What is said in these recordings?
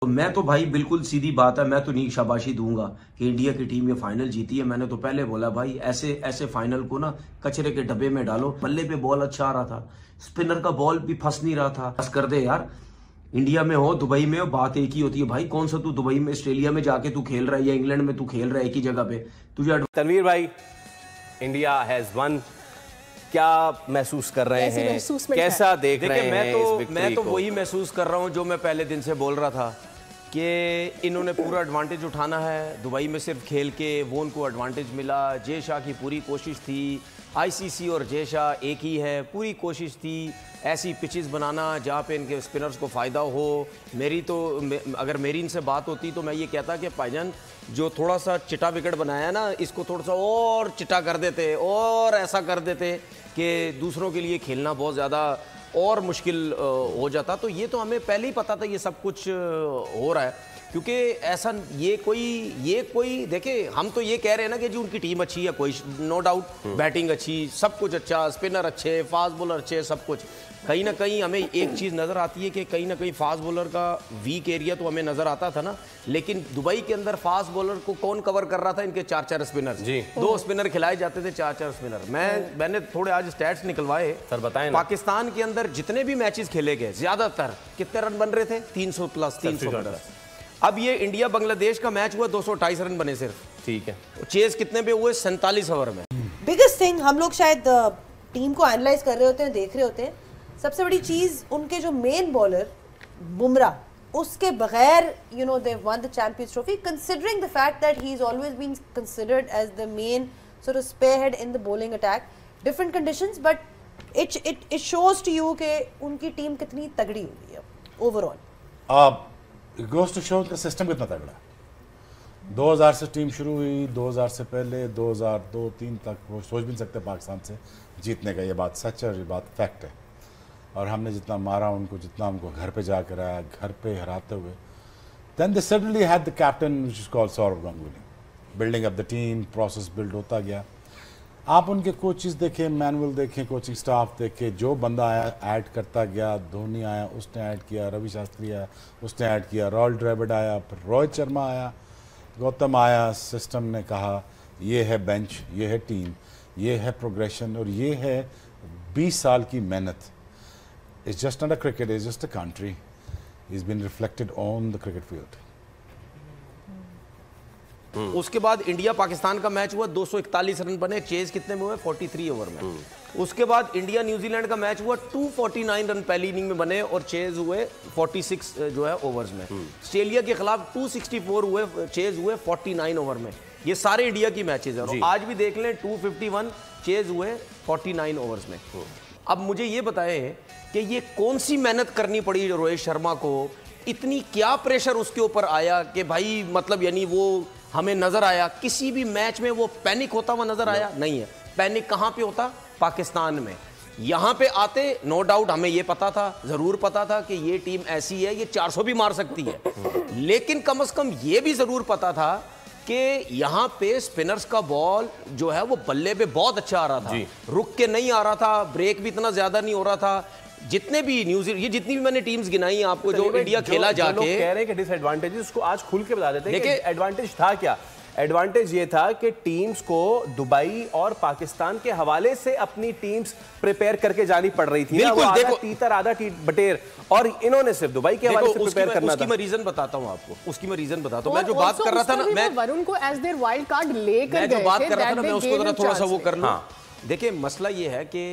तो मैं तो भाई बिल्कुल सीधी बात है, मैं तो नहीं शाबाशी दूंगा कि इंडिया की टीम ये फाइनल जीती है। मैंने तो पहले बोला भाई ऐसे ऐसे फाइनल को ना कचरे के डब्बे में डालो। बल्ले पे बॉल अच्छा आ रहा था, स्पिनर का बॉल भी फंस नहीं रहा था। बस कर दे यार, इंडिया में हो दुबई में हो, बात एक ही होती है भाई। कौन सा तू दुबई में ऑस्ट्रेलिया में जाके तू खेल रहा है या इंग्लैंड में तू खेल रहा है, एक ही जगह पे तुझे। तनवीर भाई, इंडिया हैज वन, क्या महसूस कर रहे हैं, कैसा देख रहे हैं? मैं तो वही महसूस कर रहा हूँ जो मैं पहले दिन से बोल रहा था कि इन्होंने पूरा एडवांटेज उठाना है। दुबई में सिर्फ खेल के वो उनको एडवांटेज मिला। जय शाह की पूरी कोशिश थी, आईसीसी और जय शाह एक ही है, पूरी कोशिश थी ऐसी पिचेस बनाना जहाँ पे इनके स्पिनर्स को फ़ायदा हो। अगर मेरी इनसे बात होती तो मैं ये कहता कि भाईजान जो थोड़ा सा चिटा विकेट बनाया ना, इसको थोड़ा सा और चिटा कर देते और ऐसा कर देते कि दूसरों के लिए खेलना बहुत ज़्यादा और मुश्किल हो जाता। तो ये तो हमें पहले ही पता था ये सब कुछ हो रहा है, क्योंकि ऐसा ये कोई देखे, हम तो ये कह रहे हैं ना कि जी उनकी टीम अच्छी है, कोई नो डाउट, बैटिंग अच्छी, सब कुछ अच्छा, स्पिनर अच्छे, फास्ट बॉलर अच्छे, सब कुछ। कहीं ना कहीं हमें एक चीज़ नज़र आती है कि कहीं ना कहीं फास्ट बॉलर का वीक एरिया तो हमें नज़र आता था ना, लेकिन दुबई के अंदर फास्ट बॉलर को कौन कवर कर रहा था? इनके 4-4 स्पिनर जी, 2 स्पिनर खिलाए जाते थे, 4-4 स्पिनर। मैंने थोड़े आज स्टैट्स निकलवाए सर, बताएं। पाकिस्तान के अंदर जितने भी मैचेस खेले गए ज्यादातर कितने रन बन रहे थे? 300 प्लस, 300 प्लस। अब ये इंडिया बांग्लादेश का मैच हुआ, 228 रन बने सिर्फ, ठीक है। चेज कितने पे हुए? 47 ओवर में। बिगेस्ट थिंग, हम लोग शायद टीम को एनालाइज कर रहे होते हैं, देख रहे होते हैं, सबसे बड़ी चीज उनके जो मेन बॉलर बुमराह, उसके बगैर they won the champions trophy, considering the fact that he is always been considered as the main sort of spearhead in the bowling attack, different conditions, but it shows to you कि उनकी team कितनी तगड़ी हुई है overall. It goes to show का system कितना तगड़ा है। 2000 से टीम शुरू हुई, 2000 से पहले 2002-3 तक वो सोच भी नहीं सकते पाकिस्तान से जीतने का। ये बात सच है और ये बात फैक्ट है। और हमने जितना मारा उनको, जितना उनको घर पे जाकर आया, घर पे हराते हुए, then they suddenly had the captain which is called Sourav Ganguly, building up the team, process build होता गया। आप उनके कोचेस देखें, मैनुअल देखें, कोचिंग स्टाफ देखें, जो बंदा आया ऐड करता गया। धोनी आया, उसने ऐड किया, रवि शास्त्री आया, उसने ऐड किया, रॉयल ड्रेविड आया, फिर रोहित शर्मा आया, गौतम आया। सिस्टम ने कहा ये है बेंच, ये है टीम, ये है प्रोग्रेशन और ये है 20 साल की मेहनत। It's just not a cricket, it's just a country, is been reflected on the cricket field. उसके बाद इंडिया पाकिस्तान का मैच हुआ, 241 रन बने, चेज कितने में हुए? 43 ओवर में। उसके बाद इंडिया न्यूजीलैंड का मैच हुआ, 249 रन पहली इनिंग में बने और चेज हुए 46 जो है ओवर्स में। ऑस्ट्रेलिया के खिलाफ 264 हुए, चेज हुए 49 ओवर में। ये सारे इंडिया की मैचेज हैं। आज भी देख लें, 251 चेज हुए 49 ओवर्स में। अब मुझे ये बताएं कि ये कौन सी मेहनत करनी पड़ी रोहित शर्मा को, इतनी क्या प्रेशर उसके ऊपर आया कि भाई मतलब यानी वो हमें नजर आया किसी भी मैच में वो पैनिक होता हुआ नजर आया? नहीं है। पैनिक कहां पे होता? पाकिस्तान में। यहां पे आते नो डाउट हमें ये पता था, जरूर पता था कि ये टीम ऐसी है, ये 400 भी मार सकती है, लेकिन कम से कम ये भी जरूर पता था कि यहां पे स्पिनर्स का बॉल जो है वो बल्ले पे बहुत अच्छा आ रहा था, रुक के नहीं आ रहा था, ब्रेक भी इतना ज्यादा नहीं हो रहा था। जितने भी न्यूजीलैंड, ये जितनी भी मैंने टीम्स गिनाई आपको, जो इंडिया खेला जाके, लोग कह रहे हैं कि डिसएडवांटेजेस, उसको आज खुल के बता देते हैं कि एडवांटेज था क्या। एडवांटेज ये था कि टीम्स को दुबई और पाकिस्तान के हवाले से अपनी टीम्स प्रिपेयर करके जानी पड़ रही थी। वो आधा तीतर आधा बटेर, और इन्होंने सिर्फ दुबई के हवाले से प्रिपेयर करना था। उसकी मैं रीजन बताता हूं आपको, उसकी मैं रीजन बताता हूं। मैं जो बात कर रहा था ना, मैं वरुण को एज देयर वाइल्ड कार्ड लेकर मैं जो बात कर रहा था ना, मैं उसको जरा थोड़ा सा वो कर लूं। देखिए मसला ये है कि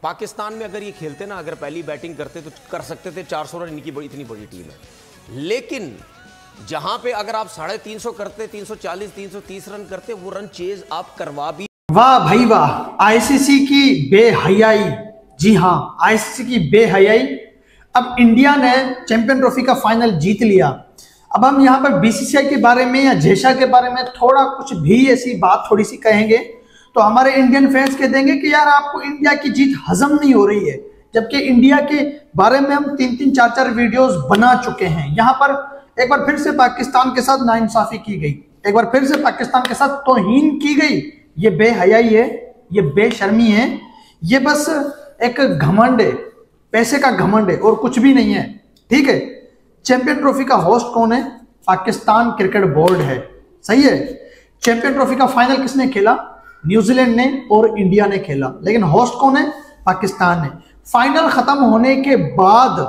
पाकिस्तान में अगर ये खेलते ना, अगर पहली बैटिंग करते तो कर सकते थे 400 रन, इनकी इतनी बड़ी टीम है। लेकिन जहां पे अगर आप 350 करते, 340 330 रन करते, वो रन चेज आप करवा भी। वाह भाई वाह, आईसीसी की बेहयाई। जी हां, आईसीसी की बेहयाई। अब इंडिया ने चैंपियन ट्रॉफी का फाइनल जीत लिया। अब हम यहां पर बीसीसीआई के बारे में या जेशा के बारे में थोड़ा कुछ भी ऐसी बात थोड़ी सी कहेंगे तो हमारे इंडियन फैंस कह देंगे कि यार आपको इंडिया की जीत हजम नहीं हो रही है, जबकि इंडिया के बारे में हम 3-3 4-4 वीडियोस बना चुके हैं। यहाँ पर एक बार फिर से पाकिस्तान के साथ नाइंसाफी की गई, एक बार फिर से पाकिस्तान के साथ तौहीन की गई। ये बेहयाई है, ये बेशर्मी है, ये बस एक घमंड है, पैसे का घमंड है और कुछ भी नहीं है। ठीक है, चैंपियन ट्रॉफी का होस्ट कौन है? पाकिस्तान क्रिकेट बोर्ड है, सही है। चैंपियन ट्रॉफी का फाइनल किसने खेला? न्यूजीलैंड ने और इंडिया ने खेला, लेकिन होस्ट कौन है? पाकिस्तान ने। फाइनल खत्म होने के बाद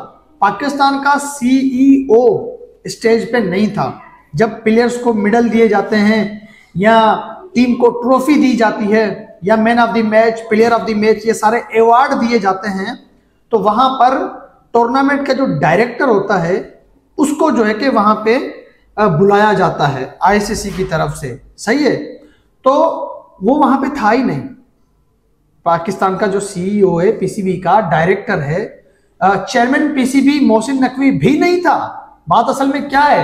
पाकिस्तान का CEO स्टेज पे नहीं था। जब प्लेयर्स को मेडल दिए जाते हैं या टीम को ट्रॉफी दी जाती है या man of the match, player of the match, ये सारे अवार्ड दिए जाते हैं, तो वहां पर टूर्नामेंट का जो डायरेक्टर होता है उसको जो है कि वहां पे बुलाया जाता है ICC की तरफ से, सही है। तो वो वहां पे था ही नहीं। पाकिस्तान का जो CEO है, PCB का डायरेक्टर है, चेयरमैन PCB मोहसिन नकवी भी नहीं था। बात असल में क्या है,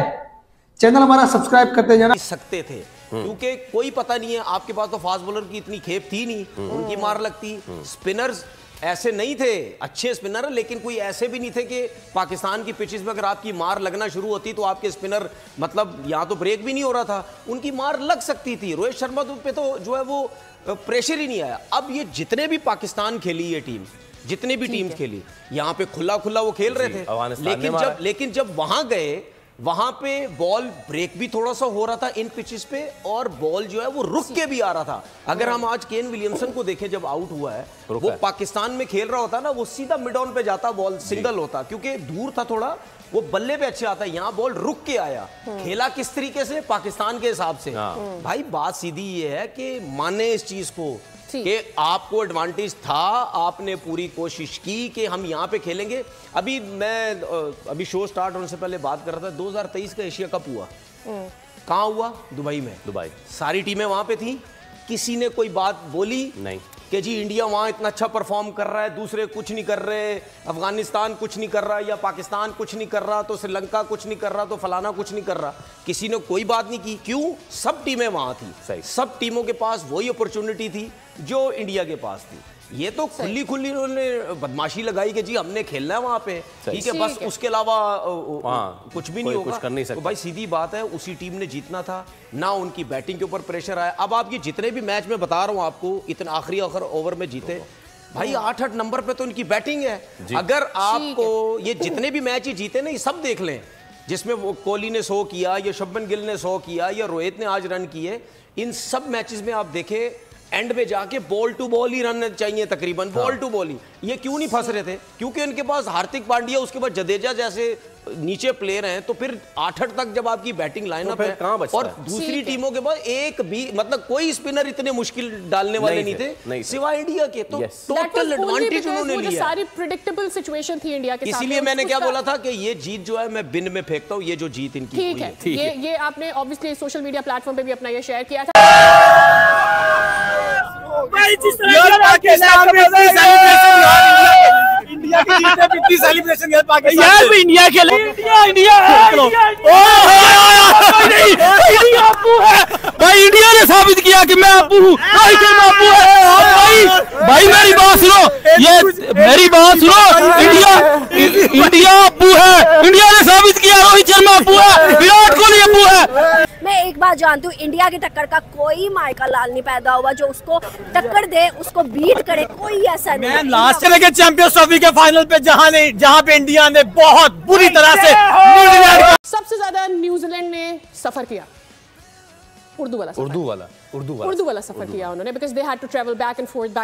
चैनल हमारा सब्सक्राइब करते जाना। सकते थे क्योंकि कोई पता नहीं है, आपके पास तो फास्ट बॉलर की इतनी खेप थी नहीं, उनकी मार लगती। स्पिनर्स ऐसे नहीं थे, अच्छे स्पिनर, लेकिन कोई ऐसे भी नहीं थे कि पाकिस्तान की पिचेस में अगर आपकी मार लगना शुरू होती तो आपके स्पिनर मतलब यहाँ तो ब्रेक भी नहीं हो रहा था, उनकी मार लग सकती थी। रोहित शर्मा पे तो जो है वो प्रेशर ही नहीं आया। अब ये जितने भी पाकिस्तान खेली ये टीम, जितने भी टीम्स खेली, यहाँ पे खुला खुला वो खेल रहे थे, लेकिन जब वहां गए, वहां पे बॉल ब्रेक भी थोड़ा सा हो रहा था इन पिचेस पे, और बॉल जो है वो रुक के भी आ रहा था। अगर हम आज केन विलियमसन को देखें, जब आउट हुआ है, वो पाकिस्तान में खेल रहा होता ना, वो सीधा मिड ऑन पे जाता, बॉल सिंगल होता, क्योंकि दूर था थोड़ा, वो बल्ले पे अच्छे आता है। यहाँ बॉल रुक के आया। खेला किस तरीके से? पाकिस्तान के हिसाब से। भाई बात सीधी ये है कि माने इस चीज को कि आपको एडवांटेज था, आपने पूरी कोशिश की कि हम यहाँ पे खेलेंगे। अभी शो स्टार्ट होने से पहले बात कर रहा था, 2023 का एशिया कप हुआ, कहाँ हुआ? दुबई में। दुबई सारी टीमें वहां पे थी, किसी ने कोई बात बोली नहीं कि जी इंडिया वहां इतना अच्छा परफॉर्म कर रहा है, दूसरे कुछ नहीं कर रहे, अफगानिस्तान कुछ नहीं कर रहा, या पाकिस्तान कुछ नहीं कर रहा, तो श्रीलंका कुछ नहीं कर रहा, तो फलाना कुछ नहीं कर रहा। किसी ने कोई बात नहीं की। क्यों? सब टीमें वहां थी, सब टीमों के पास वही अपॉर्चुनिटी थी जो इंडिया के पास थी। ये तो खुली खुली उन्होंने बदमाशी लगाई कि जी हमने खेलना है वहां पे, ठीक है, बस उसके अलावा कुछ भी नहीं होगा, कुछ कर नहीं सकते। तो भाई सीधी बात है, उसी टीम ने जीतना था ना, उनकी बैटिंग के ऊपर प्रेशर आया। अब आप ये जितने भी मैच में बता रहा हूं आपको, इतना आखिरी ओवर में जीते भाई, 8-8 नंबर पे तो इनकी बैटिंग है। अगर आपको ये जितने भी मैच ही जीते ना, ये सब देख लें, जिसमें वो कोहली ने 100 किया, या शुभमन गिल ने 100 किया, या रोहित ने आज रन किए, इन सब मैचेस में आप देखें एंड में जाके बॉल टू बॉल ही रन चाहिए तकरीबन, बॉल टू बॉल ही। ये क्यों नहीं फंस रहे थे? क्योंकि उनके पास हार्दिक पांड्या, उसके बाद जडेजा जैसे नीचे प्लेयर हैं, तो फिर 8-8 तक जब आपकी बैटिंग लाइनअप है, और दूसरी टीमों के पास एक भी मतलब कोई स्पिनर इतने मुश्किल डालने वाले नहीं थे सिवाय इंडिया के। तो टोटल एडवांटेज उन्होंने लिया। सारी प्रेडिक्टेबल सिचुएशन थी इंडिया के साथ। इसीलिए मैंने क्या बोला था कि ये जीत जो है मैं बिन में फेंकता हूँ, ये जो जीत इनकी ठीक है। ये आपने ऑब्वियसली सोशल मीडिया प्लेटफॉर्म पे भी अपना ये शेयर किया था। इंडिया की जीत पे इतनी सेलिब्रेशन यार, पाकिस्तान यार इंडिया के लिए इंडिया भाई, इंडिया ने साबित किया कि मैं आपू हूँ भाई, आपू है भाई। मेरी बात सुनो, ये मेरी बात सुनो, इंडिया आपू है, इंडिया ने साबित किया रोहित शर्मा आपू है, विराट कोहली आपू है। मैं एक बात जानती हूँ, इंडिया की टक्कर का कोई माइका लाल नहीं पैदा हुआ जो उसको टक्कर दे, उसको बीट करे, कोई ऐसा नहीं। मैं लास्ट ईयर के चैंपियंस ट्रॉफी के फाइनल पे जहाँ पे इंडिया ने बहुत बुरी तरह से सबसे ज्यादा न्यूजीलैंड ने सफर किया, उर्दू वाला सफर किया उन्होंने, because they had to travel back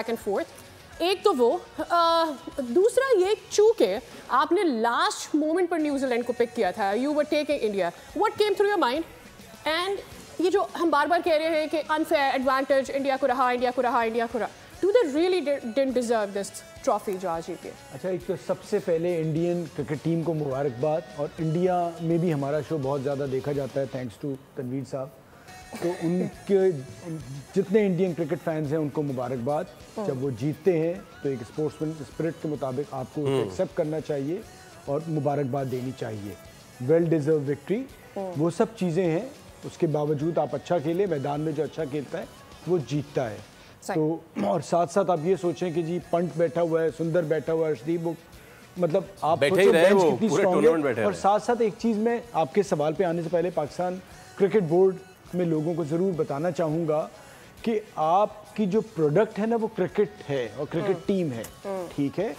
and forth. एक तो वो, दूसरा ये चूंकि आपने लास्ट मोमेंट पर न्यूजीलैंड को पिक किया था, you were taking India, what came through your mind? And ये जो हम बार बार कह रहे हैं कि अनफेयर एडवांटेज इंडिया को रहा, do they really didn't deserve this trophy जो आज जीते? अच्छा, एक तो सबसे पहले इंडियन क्रिकेट टीम को मुबारकबाद, और इंडिया में भी हमारा शो बहुत ज़्यादा देखा जाता है थैंक्स टू तनवीर साहब, तो उनके जितने इंडियन क्रिकेट फैंस हैं उनको मुबारकबाद। जब वो जीतते हैं तो एक स्पोर्ट्समैन स्पिरिट के मुताबिक आपको उसे एक्सेप्ट करना चाहिए और मुबारकबाद देनी चाहिए। वेल डिजर्व विक्ट्री, वो सब चीज़ें हैं। उसके बावजूद आप अच्छा खेले, मैदान में जो अच्छा खेलता है वो जीतता है। तो और साथ साथ आप ये सोचें कि जी पंट बैठा हुआ है, सुंदर बैठा हुआ है, अर्शदीप, मतलब आप बैठे ही रहे, वो पूरे टूर्नामेंट बैठे। और साथ साथ एक चीज़ मैं आपके सवाल पे आने से पहले पाकिस्तान क्रिकेट बोर्ड में लोगों को ज़रूर बताना चाहूँगा कि आपकी जो प्रोडक्ट है ना वो क्रिकेट है और क्रिकेट टीम है, ठीक है।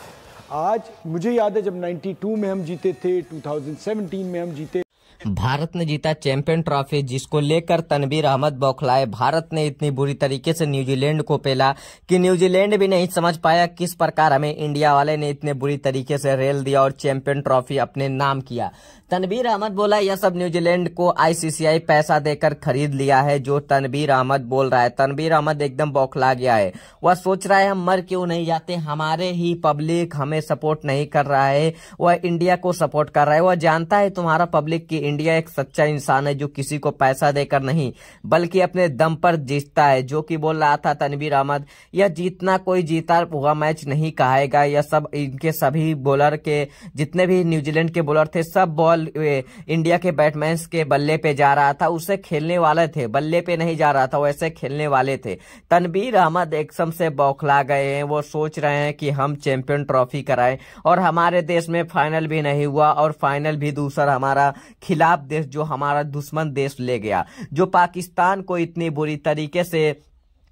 आज मुझे याद है जब 92 में हम जीते थे, 2017 में हम जीते। भारत ने जीता चैंपियन ट्रॉफी, जिसको लेकर तनवीर अहमद बौखलाए। भारत ने इतनी बुरी तरीके से न्यूजीलैंड को पेला कि न्यूजीलैंड भी नहीं समझ पाया किस प्रकार हमें इंडिया वाले ने इतने बुरी तरीके से रेल दिया और चैंपियन ट्रॉफी अपने नाम किया। तनवीर अहमद बोला यह सब न्यूजीलैंड को आईसीसीआई पैसा देकर खरीद लिया है। जो तनवीर अहमद बोल रहा है, तनवीर अहमद एकदम बौखला गया है। वह सोच रहा है हम मर क्यों नहीं जाते, हमारे ही पब्लिक हमें सपोर्ट नहीं कर रहा है, वह इंडिया को सपोर्ट कर रहा है। वह जानता है तुम्हारा पब्लिक की इंडिया एक सच्चा इंसान है जो किसी को पैसा देकर नहीं बल्कि अपने दम पर जीतता है। जो कि बोल रहा था तनवीर अहमद, यह जीतना कोई जीता हुआ मैच नहीं कहेगा। यह सब इनके सभी बॉलर के जितने भी न्यूजीलैंड के बॉलर थे, सब बॉल इंडिया के बैट्समैन के बल्ले पे जा रहा था, उसे खेलने वाले थे, बल्ले पे नहीं जा रहा था, वैसे खेलने वाले थे। तनवीर अहमद एकदम से बौखला गए हैं। वो सोच रहे हैं कि हम चैंपियन ट्रॉफी कराएं और हमारे देश में फाइनल भी नहीं हुआ और फाइनल भी दूसरा हमारा खिलाफ देश, जो हमारा दुश्मन देश ले गया। जो पाकिस्तान को इतनी बुरी तरीके से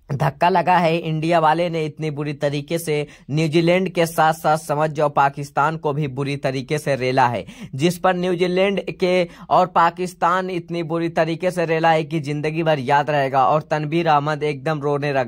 धक्का लगा है, इंडिया वाले ने इतनी बुरी तरीके से न्यूजीलैंड के साथ साथ समझ जाओ पाकिस्तान को भी बुरी तरीके से रेला है, जिस पर न्यूजीलैंड के और पाकिस्तान इतनी बुरी तरीके से रेला है कि जिंदगी भर याद रहेगा। और तनवीर अहमद एकदम रोने लगा।